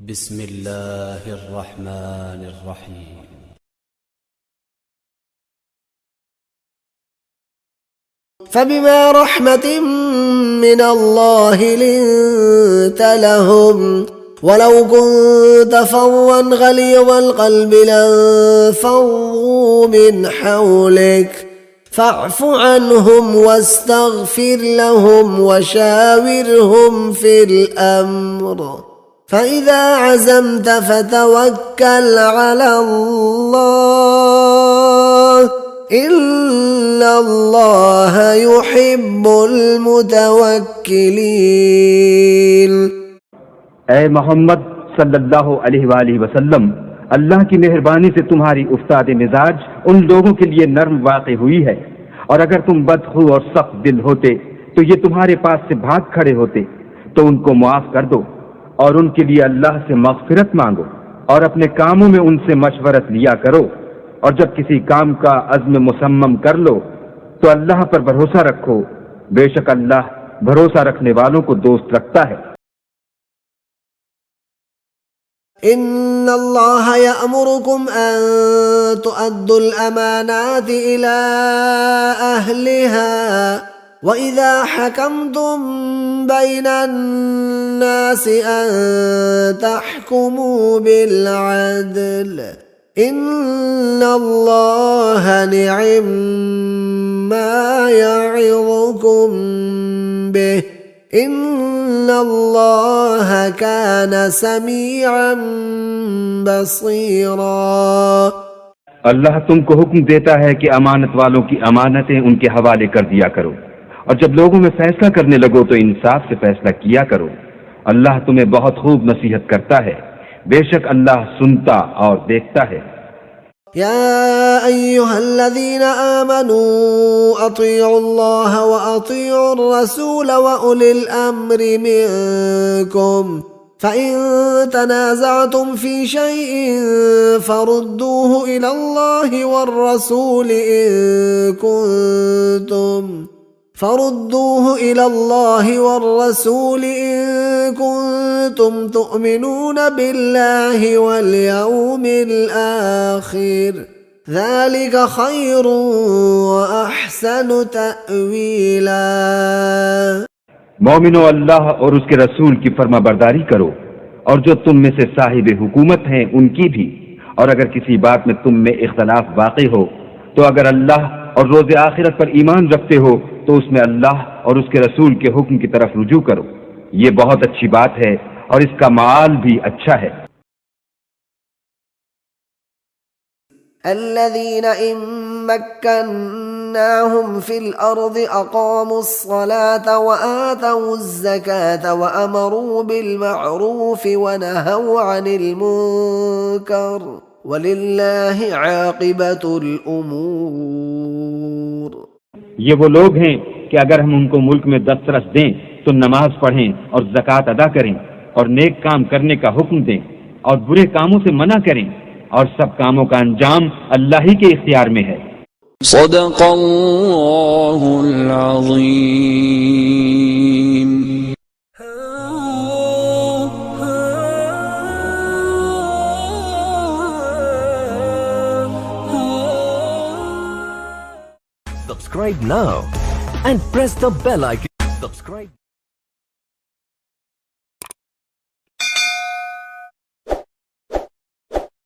بسم الله الرحمن الرحيم فبما رحمة من الله لنت لهم ولو كنت فظا غليظ القلب لانفضوا من حولك فاعف عنهم واستغفر لهم وشاورهم في الأمر فإذا عزمت فتوكل على الله إن الله يحب المتوكلين। ऐ मोहम्मद सल्लल्लाहु अलैहि वसल्लम, अल्लाह की मेहरबानी से तुम्हारी उस्ताद मिजाज उन लोगों के लिए नर्म वाक़ई हुई है, और अगर तुम बदखू और सख्त दिल होते तो ये तुम्हारे पास से भाग खड़े होते, तो उनको मुआफ कर दो और उनके लिए अल्लाह से मग़फ़िरत मांगो और अपने कामों में उनसे मशवरत लिया करो, और जब किसी काम का अज़्म मुसम्मम कर लो तो अल्लाह पर भरोसा रखो, बेशक अल्लाह भरोसा रखने वालों को दोस्त रखता है। إن الله يأمركم أن تؤدوا الأمانات إلى أهلها وإذا حكمتم بين الناس أن تحكموا بالعدل إن الله نعم ما يعظكم به إن الله كان سميعا بصيرا। अल्लाह तुमको हुक्म देता है कि अमानत वालों की अमानतें उनके हवाले कर दिया करो, और जब लोगों में फैसला करने लगो तो इंसाफ से फैसला किया करो। अल्लाह तुम्हें बहुत खूब नसीहत करता है, बेशक अल्लाह सुनता और देखता है। يا أيها الذين آمنوا أطيعوا الله وأطيعوا الرسول وأولي الأمر منكم فإن تنازعتم في شيء فردوه إلى الله والرسول إن كنتم تؤمنون بالله واليوم الآخر ذلك خير وأحسن تأويلا। मोमिनो, अल्लाह और उसके रसूल की फर्मा बरदारी करो, और जो तुम में से साहिब हुकूमत हैं उनकी भी, और अगर किसी बात में तुम में इख्तलाफ वाक़ई हो तो अगर अल्लाह और रोज़ आखिरत पर ईमान रखते हो तो उसमें अल्लाह और उसके रसूल के हुक्म की तरफ रुजू करो। ये बहुत अच्छी बात है और इसका माल भी अच्छा है। الذين إن مكناهم في الأرض أقاموا الصلاة وآتوا الزكاة وأمروا بالمعروف ونهوا عن المنكر ولله عاقبة الأمور। ये वो लोग हैं कि अगर हम उनको मुल्क में दस्तरस दें तो नमाज पढ़ें और ज़कात अदा करें और नेक काम करने का हुक्म दें और बुरे कामों से मना करें, और सब कामों का अंजाम अल्लाह ही के इख्तियार में है। सदक़ल्लाहुल अज़ीम। Subscribe now and press the bell icon.